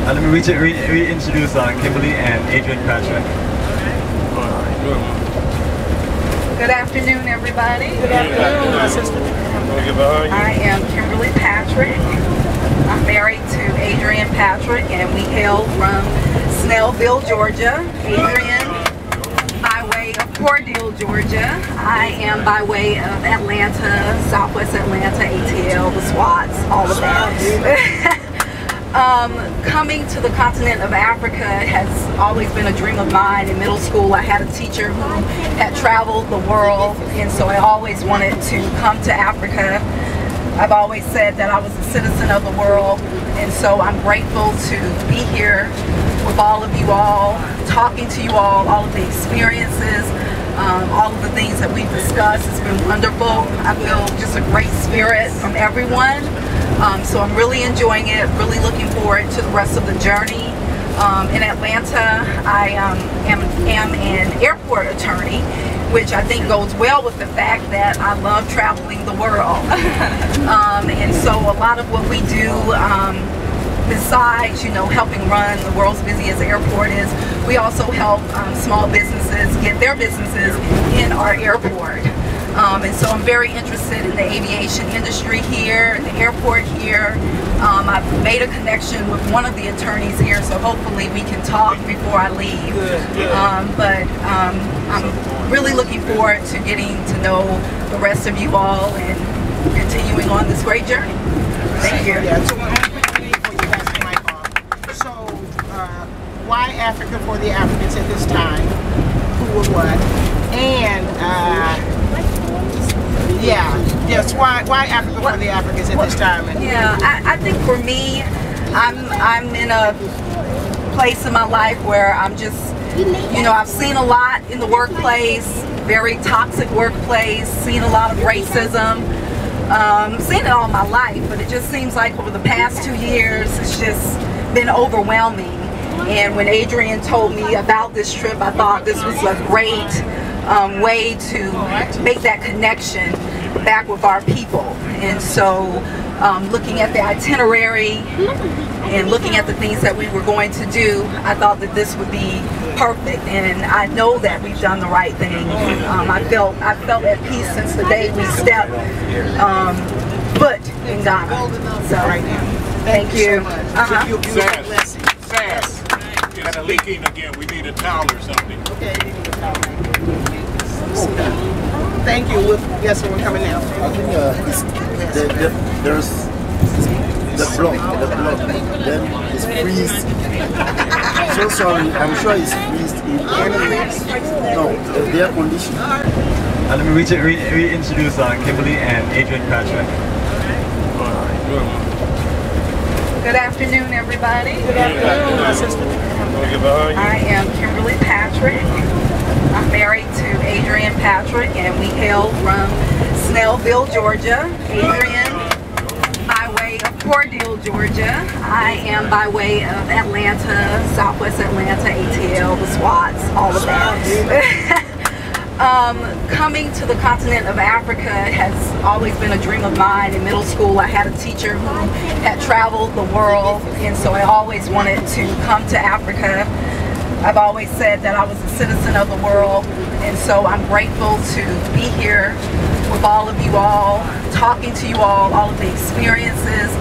Let me reintroduce Kimberly and Adrian Patrick. Good afternoon, everybody. Good afternoon, my sister. I am Kimberly Patrick. I'm married to Adrian Patrick, and we hail from Snellville, Georgia. Adrian by way of Cordele, Georgia. I am by way of Atlanta, Southwest Atlanta, ATL, the SWATs, all of that. Coming to the continent of Africa has always been a dream of mine. In middle school, I had a teacher who had traveled the world, and so I always wanted to come to Africa. I've always said that I was a citizen of the world, and so I'm grateful to be here with all of you all, talking to you all of the experiences, all of the things that we've discussed. It's been wonderful. I feel just a great spirit from everyone. So I'm really enjoying it, really looking forward to the rest of the journey. In Atlanta, I am an airport attorney, which I think goes well with the fact that I love traveling the world. And so a lot of what we do, besides, helping run the world's busiest airport, is we also help small businesses get their businesses in our airport. And so I'm very interested in the aviation industry here, the airport here. I've made a connection with one of the attorneys here, so hopefully we can talk before I leave. But I'm really looking forward to getting to know the rest of you all and continuing on this great journey. Thank you. So, why Africa for the Africans at this time? Who or what? And why Africa for the Africans at this time? I think for me, I'm in a place in my life where I'm just, I've seen a lot in the workplace, very toxic workplace, seen a lot of racism, seen it all my life, but it just seems like over the past 2 years, it's just been overwhelming. And when Adrian told me about this trip, I thought this was a great way to make that connection back with our people. And so looking at the itinerary and looking at the things that we were going to do, I thought that this would be perfect, and I know that we've done the right thing. I felt at peace since the day we stepped foot in Ghana. So thank you. Sass, it's leaking again. We need a towel or something. Okay, you need a towel. Thank you. Yes, we're coming now. I think there's the block, then it's freeze. So sorry, I'm sure it's freezed in the air condition. Let me reintroduce Kimberly and Adrian Patrick. Good afternoon, everybody. Good afternoon, my sister. I am Kimberly Patrick. I'm married to Adrian Patrick, and we hail from Snellville, Georgia. Adrian by way of Cordele, Georgia. I am by way of Atlanta, Southwest Atlanta, ATL, the SWATs, all of that. Coming to the continent of Africa has always been a dream of mine. In middle school, I had a teacher who had traveled the world, and so I always wanted to come to Africa. I've always said that I was a citizen of the world, and so I'm grateful to be here with all of you all, talking to you all of the experiences,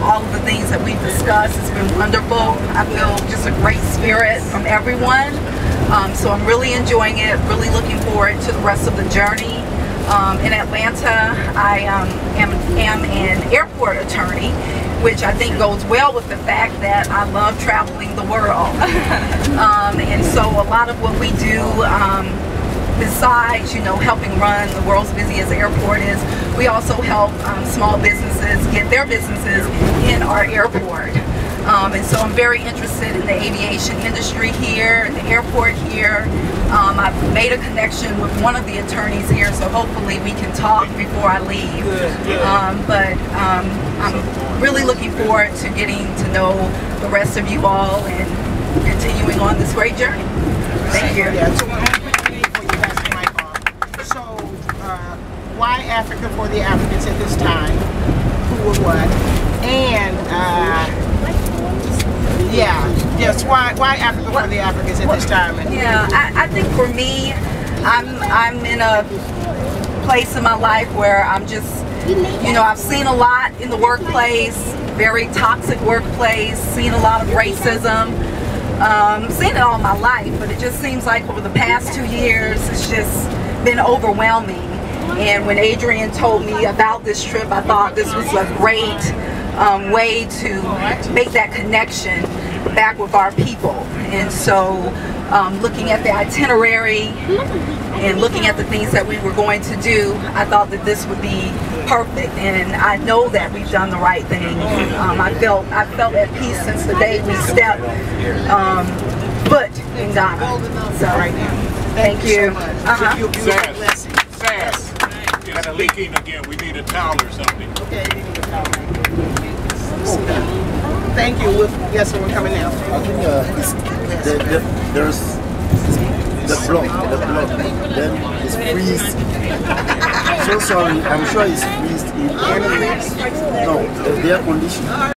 all of the things that we've discussed. It's been wonderful. I feel just a great spirit from everyone. So I'm really enjoying it, really looking forward to the rest of the journey. In Atlanta, I am an airport attorney, which I think goes well with the fact that I love traveling the world. And so a lot of what we do, besides, helping run the world's busiest airport, is we also help small businesses get their businesses in our airport. And so I'm very interested in the aviation industry here, the airport here. I've made a connection with one of the attorneys here, so hopefully we can talk before I leave. But I'm really looking forward to getting to know the rest of you all and continuing on this great journey. Thank you. So, why Africa for the Africans at this time? Who or what? And Yeah, yes. Why Africa for the Africans at this time? Yeah, I think for me, I'm in a place in my life where I'm just, you know, I've seen a lot in the workplace, very toxic workplace, seen a lot of racism, seen it all my life, but it just seems like over the past 2 years, it's just been overwhelming. And when Adrian told me about this trip, I thought this was a great way to make that connection back with our people. And so looking at the itinerary and looking at the things that we were going to do, I thought that this would be perfect, and I know that we've done the right thing. I felt at peace since the day we stepped foot in Ghana. So Right now. thank you. Sass, it's leaking again. We need a towel or something. Okay. Thank you. Yes, we're coming now. I think there's the block, then it's freeze. So sorry, I'm sure it's freezed in any, no, the air conditioning.